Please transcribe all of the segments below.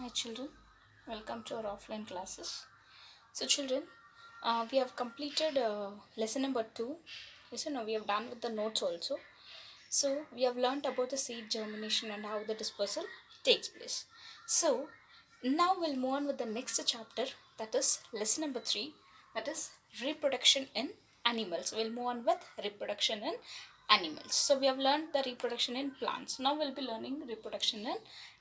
Hi children, welcome to our offline classes. So children, we have completed lesson number 2. Yes, now we have done with the notes also. So we have learnt about the seed germination and how the dispersal takes place. So now we'll move on with the next chapter, that is lesson number 3, that is reproduction in animals. We'll move on with reproduction in animals. So we have learned the reproduction in plants. Now we'll be learning reproduction in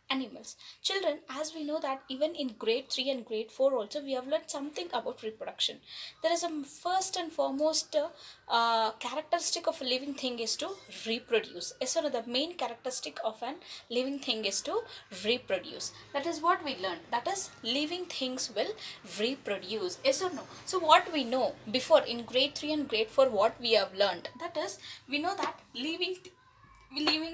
animals. Children, as we know that even in grade 3 and grade 4 also we have learned something about reproduction. There is a first and foremost characteristic of a living thing is to reproduce. So the main characteristic of an living thing is to reproduce. That is what we learned, that is living things will reproduce. Yes or no? So what we know before in grade 3 and grade 4, what we have learned, that is we know that living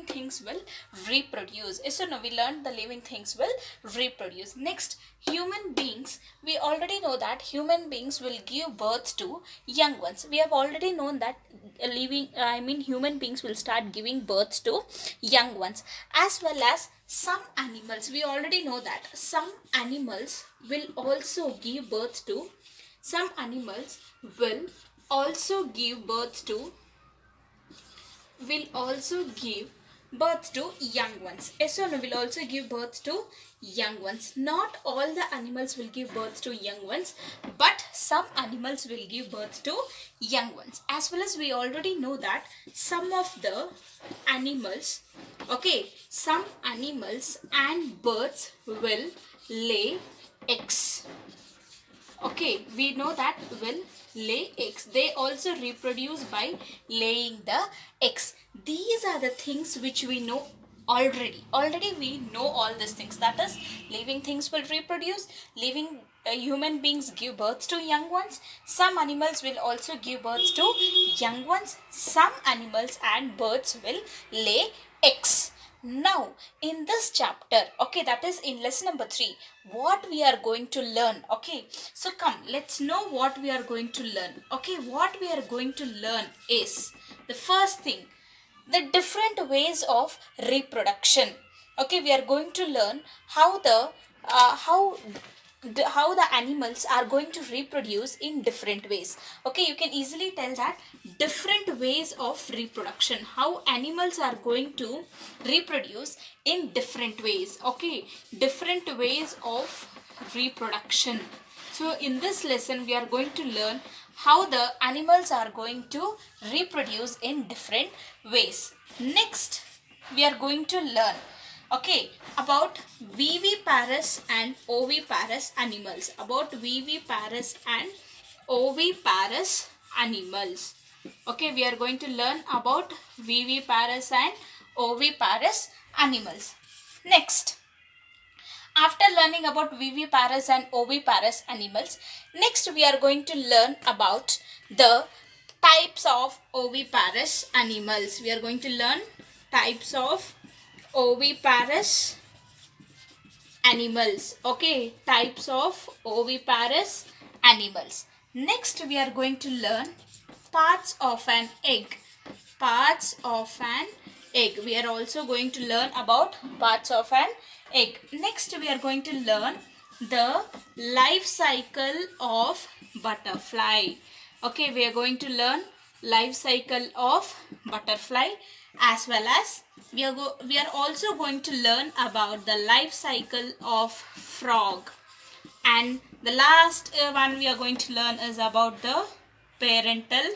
things will reproduce. So no, we learned the living things will reproduce. Next, human beings, we already know that human beings will give birth to young ones. We have already known that human beings will start giving birth to young ones, as well as some animals. We already know that some animals will also give birth to some animals will also give birth to will also give birth to young ones. Yes or no? Will also give birth to young ones. Not all the animals will give birth to young ones, but some animals will give birth to young ones. As well as we already know that some of the animals, okay, some animals and birds will lay eggs. Okay, we know that will lay eggs. They also reproduce by laying the eggs. These are the things which we know already. Already we know all these things. That is, living things will reproduce. Living human beings give birth to young ones. Some animals will also give birth to young ones. Some animals and birds will lay eggs. Now, in this chapter, okay, that is in lesson number 3, what we are going to learn, okay. So, come, let's know what we are going to learn, okay. What we are going to learn is the first thing, the different ways of reproduction. Okay, we are going to learn how how the animals are going to reproduce in different ways. Okay, you can easily tell that different ways of reproduction, how animals are going to reproduce in different ways. Okay, different ways of reproduction. So in this lesson we are going to learn how the animals are going to reproduce in different ways. Next, we are going to learn, okay, about viviparous and oviparous animals. About viviparous and oviparous animals. Okay, we are going to learn about viviparous and oviparous animals. Next, after learning about viviparous and oviparous animals, next we are going to learn about the types of oviparous animals. We are going to learn types of oviparous animals. Okay, types of oviparous animals. Next we are going to learn parts of an egg. Parts of an egg. We are also going to learn about parts of an egg. Next we are going to learn the life cycle of butterfly. Okay, we are going to learn life cycle of butterfly, as well as we are also going to learn about the life cycle of frog. And the last one we are going to learn is about the parental.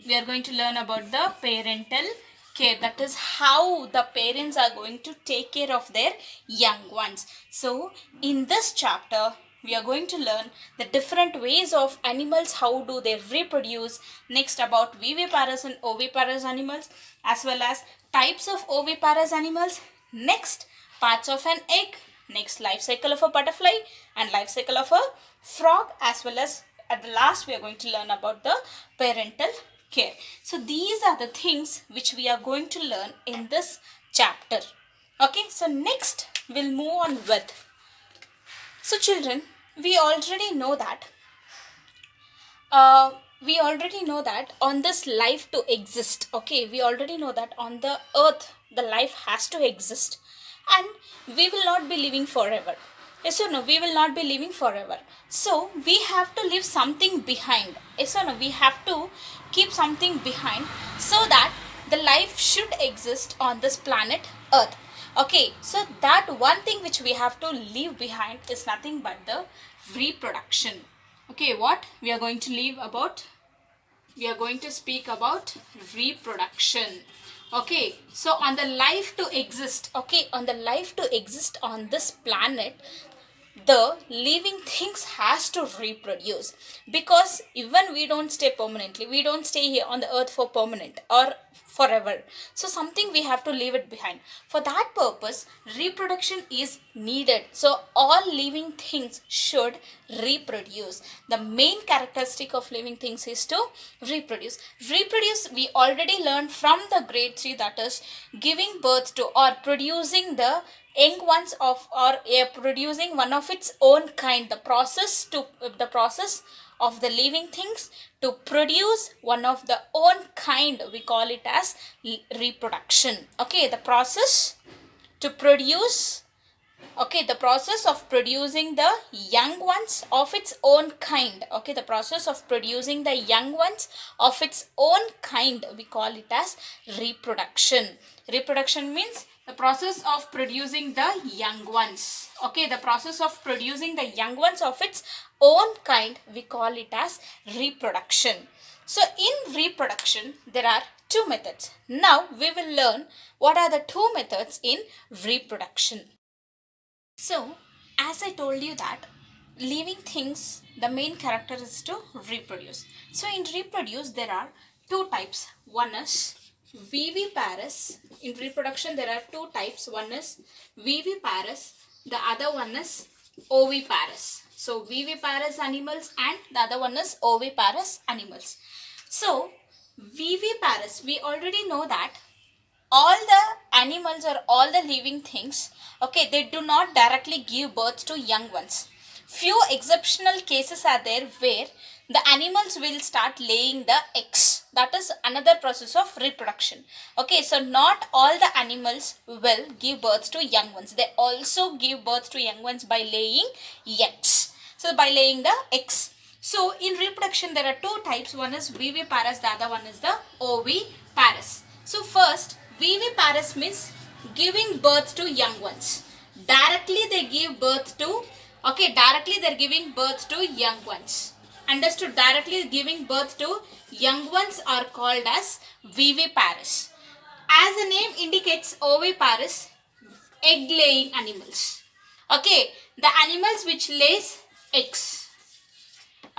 We are going to learn about the parental care. That is how the parents are going to take care of their young ones. So in this chapter we are going to learn the different ways of animals, how do they reproduce. Next, about viviparous and oviparous animals, as well as types of oviparous animals. Next, parts of an egg. Next, life cycle of a butterfly and life cycle of a frog, as well as at the last we are going to learn about the parental care. So these are the things which we are going to learn in this chapter. Okay, so next we'll move on with. So children, we already know that uh, on this life to exist, okay, we already know that on the earth the life has to exist. and we will not be living forever. Yes or no? We will not be living forever. So we have to leave something behind. Yes or no? We have to keep something behind so that the life should exist on this planet Earth. Okay, so that one thing which we have to leave behind is nothing but the reproduction. Okay, what we are going to leave about? We are going to speak about reproduction. Okay, so on the life to exist, okay, on the life to exist on this planet, the living things has to reproduce, because even we don't stay permanently, we don't stay here on the earth for permanent or forever. So something we have to leave it behind. For that purpose, reproduction is needed. So all living things should reproduce. The main characteristic of living things is to reproduce. We already learned from the grade 3, that is giving birth to or producing the young ones of, or producing one of its own kind. The process of the living things to produce one of the own kind, we call it as reproduction. Okay, the process to produce, okay, the process of producing the young ones of its own kind. Okay, the process of producing the young ones of its own kind, we call it as reproduction. Reproduction means the process of producing the young ones. Okay, the process of producing the young ones of its own kind, we call it as reproduction. So in reproduction, there are two methods. Now we will learn what are the two methods in reproduction. So, as I told you that living things, the main character is to reproduce. So, in reproduce, there are two types. One is viviparous. In reproduction, there are two types. One is viviparous, the other one is oviparous. So, viviparous animals and the other one is oviparous animals. So, viviparous, we already know that all the animals or all the living things, okay, they do not directly give birth to young ones. Few exceptional cases are there where the animals will start laying the eggs. That is another process of reproduction. Okay, so not all the animals will give birth to young ones. They also give birth to young ones by laying eggs. So by laying the eggs. So in reproduction there are two types. One is viviparous, the other one is the oviparous. So first, viviparous means giving birth to young ones. Directly they give birth to, okay, directly they are giving birth to young ones. Understood? Directly giving birth to young ones are called as viviparous. As the name indicates, oviparous, egg laying animals. Okay, the animals which lays eggs.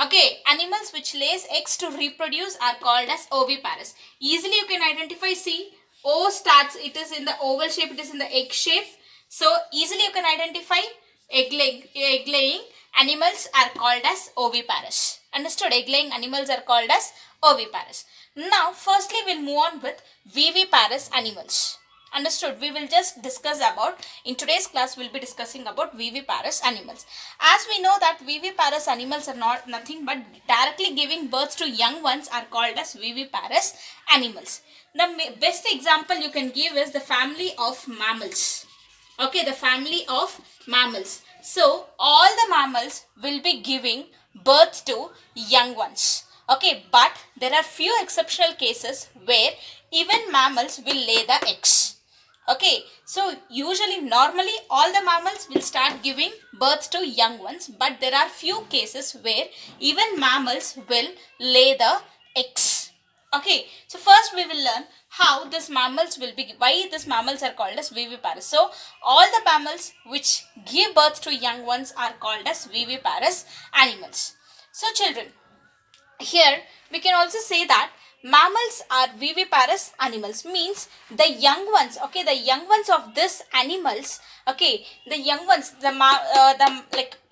Okay, animals which lays eggs to reproduce are called as oviparous. Easily you can identify, see, O starts, it is in the oval shape, it is in the egg shape. So easily you can identify egg laying animals are called as oviparous. Understood? Egg laying animals are called as oviparous. Now firstly we'll move on with viviparous animals. Understood? We will just discuss about, in today's class we'll be discussing about viviparous animals. As we know that viviparous animals are not nothing but directly giving birth to young ones are called as viviparous animals. The best example you can give is the family of mammals. Okay, the family of mammals. So all the mammals will be giving birth to young ones. Okay, but there are few exceptional cases where even mammals will lay the eggs. Okay, so usually normally all the mammals will start giving birth to young ones, but there are few cases where even mammals will lay the eggs. Okay, so first we will learn how this mammals will be, why these mammals are called as viviparous. So all the mammals which give birth to young ones are called as viviparous animals. So children, here we can also say that mammals are viviparous animals, means the young ones, okay, the young ones of this animals, okay, the young ones, the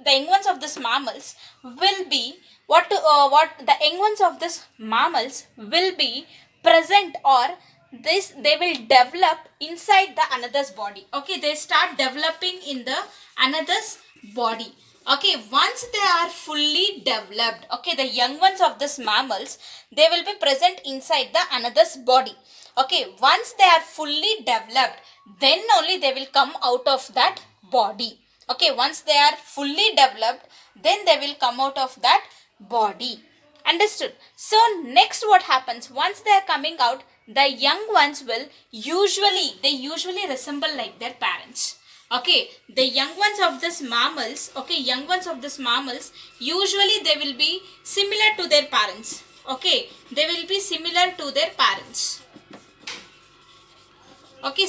young ones of this mammals will be what the young ones of this mammals will be present, or this they will develop inside the another's body. Okay, they start developing in the another's body. Okay, once they are fully developed, okay, the young ones of this mammals, they will be present inside the another's body. Okay, once they are fully developed, then only they will come out of that body. Okay, once they are fully developed, then they will come out of that body. Understood? So next what happens, once they are coming out, the young ones will usually resemble like their parents. Okay, the young ones of this mammals, okay, young ones of this mammals, usually they will be similar to their parents. Okay, they will be similar to their parents. Okay,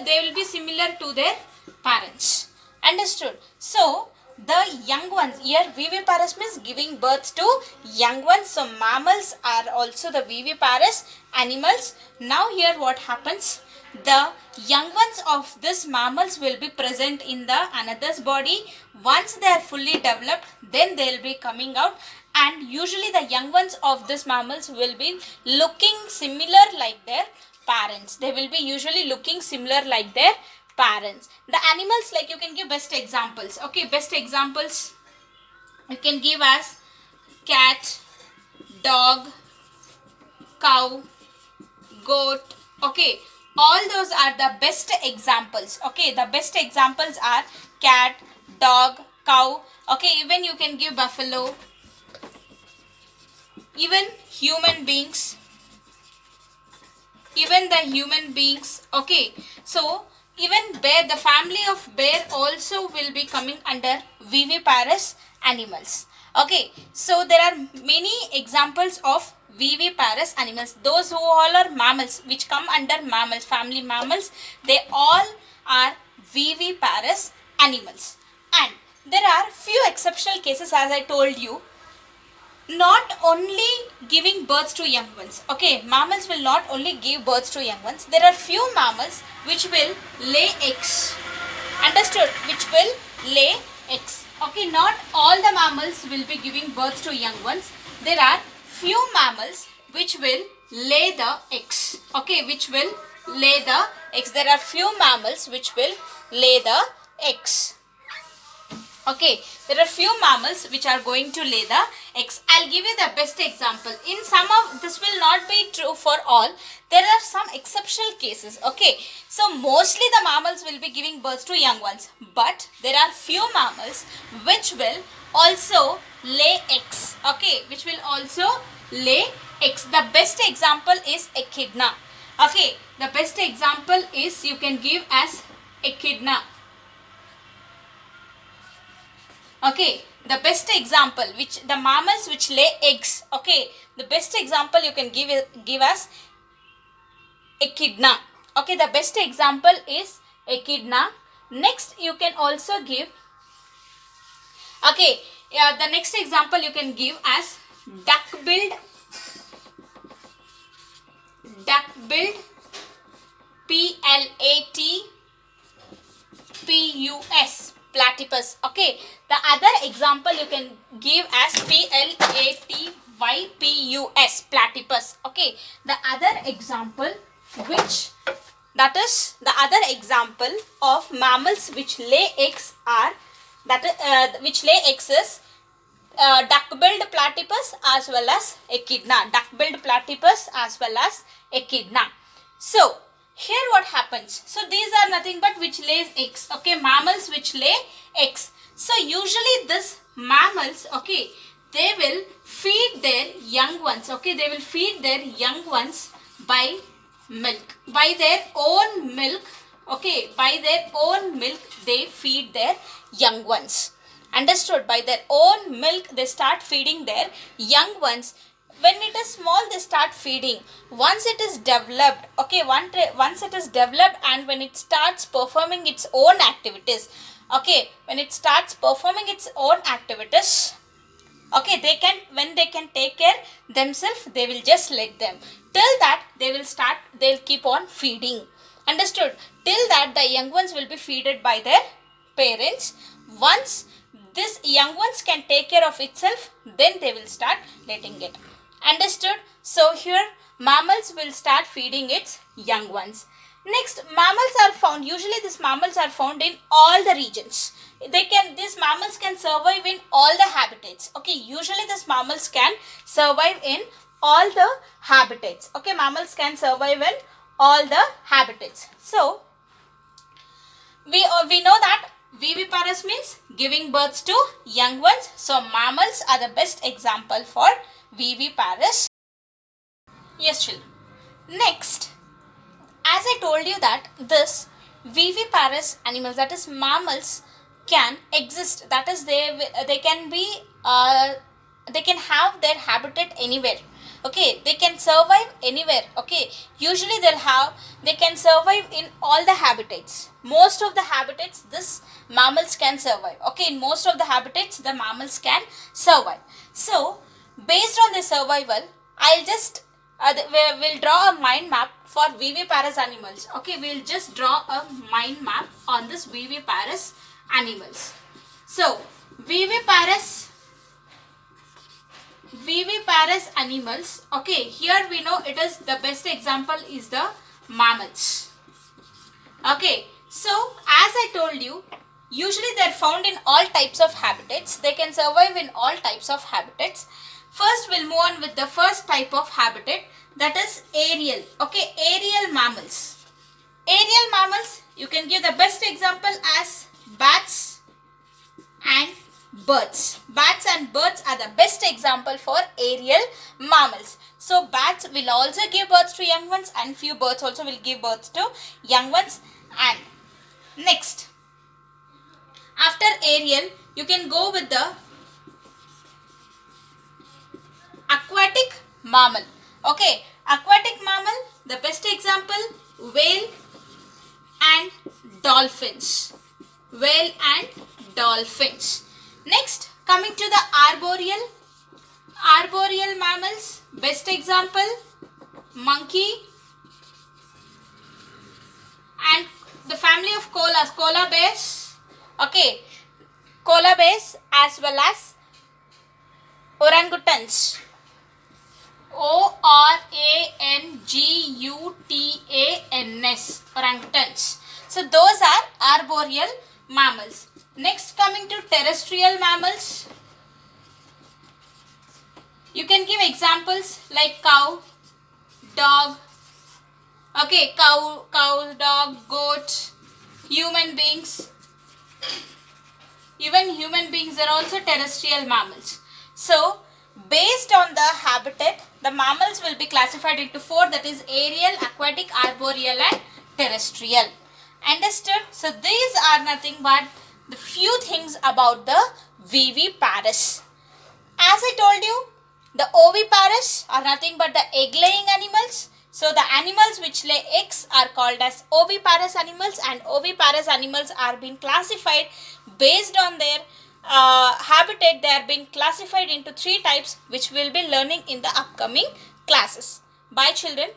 they will be similar to their parents. Understood? So the young ones, here viviparous means giving birth to young ones. So mammals are also the viviparous animals. Now here what happens, the young ones of this mammals will be present in the another's body. Once they are fully developed, then they will be coming out, and usually the young ones of this mammals will be looking similar like their parents. They will be usually looking similar like their parents. The animals, like you can give best examples. Okay, best examples you can give as cat, dog, cow, goat. Okay, all those are the best examples. Okay, the best examples are cat, dog, cow. Okay, even you can give buffalo, even human beings, okay. So even bear, the family of bear also will be coming under viviparous animals. Okay, so there are many examples of viviparous animals. Those who all are mammals, which come under mammals, family mammals, they all are viviparous animals. And there are few exceptional cases, as I told you, not only giving birth to young ones. Okay, mammals will not only give birth to young ones. There are few mammals which will lay eggs. Understood? Which will lay eggs. Okay, not all the mammals will be giving birth to young ones. There are few mammals which will lay the eggs. Okay, which will lay the eggs. There are few mammals which will lay the eggs. Okay, there are few mammals which are going to lay the eggs. I'll give you the best example. In some of, this will not be true for all. There are some exceptional cases. Okay, so mostly the mammals will be giving birth to young ones. But there are few mammals which will also lay eggs. Okay, which will also lay eggs. The best example is echidna. Okay, the best example is you can give as echidna. Okay, the best example, which the mammals which lay eggs. Okay, the best example you can give as echidna. Okay, the best example is echidna. Next you can also give, okay, the next example you can give as duck-billed platypus, platypus. Okay, the other example you can give as platypus, platypus. Okay, the other example, which that is the other example of mammals which lay eggs are which lay eggs is duck-billed platypus as well as echidna. Duck-billed platypus as well as echidna. So here what happens? So these are nothing but which lays eggs. Okay, mammals which lay eggs. So usually this mammals, okay, they will feed their young ones. Okay, they will feed their young ones by milk, by their own milk. Okay, by their own milk they feed their young ones. Understood? By their own milk they start feeding their young ones. When it is small they start feeding. Once it is developed, okay, once it is developed and when it starts performing its own activities, okay, when it starts performing its own activities, okay, when they can take care themselves, they will just let them. Till that they'll keep on feeding. Understood? Till that the young ones will be feeded by their parents. Once this young ones can take care of itself, then they will start letting it. Understood? So here mammals will start feeding its young ones. Next, mammals are found, usually these mammals are found in all the regions. These mammals can survive in all the habitats. Okay, usually these mammals can survive in all the habitats. Okay, mammals can survive in all the habitats. So, we know that viviparous means giving birth to young ones. So, mammals are the best example for viviparous. Yes, children. Next, as I told you that this viviparous animals, that is mammals, can exist. That is they can be they can have their habitat anywhere. Okay, they can survive anywhere. Okay, usually they can survive in all the habitats. Most of the habitats this mammals can survive. Okay, in most of the habitats the mammals can survive. So based on the survival, I'll just we'll draw a mind map for viviparous animals. Okay, we'll just draw a mind map on this viviparous animals. So viviparous animals. Okay, here we know it is the best example is the mammals. Okay, so as I told you, usually they are found in all types of habitats. They can survive in all types of habitats. First, we'll move on with the first type of habitat, that is aerial. Okay, aerial mammals. Aerial mammals, you can give the best example as bats and birds. Bats and birds are the best example for aerial mammals. So, bats will also give birth to young ones and few birds also will give birth to young ones. And next, after aerial, you can go with the aquatic mammal. Okay, aquatic mammal, the best example, whale and dolphins. Whale and dolphins. Next, coming to the arboreal mammals, best example, monkey and the family of koalas, koala bears. Okay, koala bears as well as orangutans. orangutans, orangutans. So those are arboreal mammals. Next, coming to terrestrial mammals, you can give examples like cow, dog. Okay, cow, dog, goat, human beings. Even human beings are also terrestrial mammals. So based on the habitat, the mammals will be classified into four, that is aerial, aquatic, arboreal and terrestrial. Understood? So these are nothing but the few things about the viviparous. As I told you, the oviparous are nothing but the egg-laying animals. So the animals which lay eggs are called as oviparous animals, and oviparous animals are being classified based on their habitat. They are being classified into three types, which we will be learning in the upcoming classes. Bye children.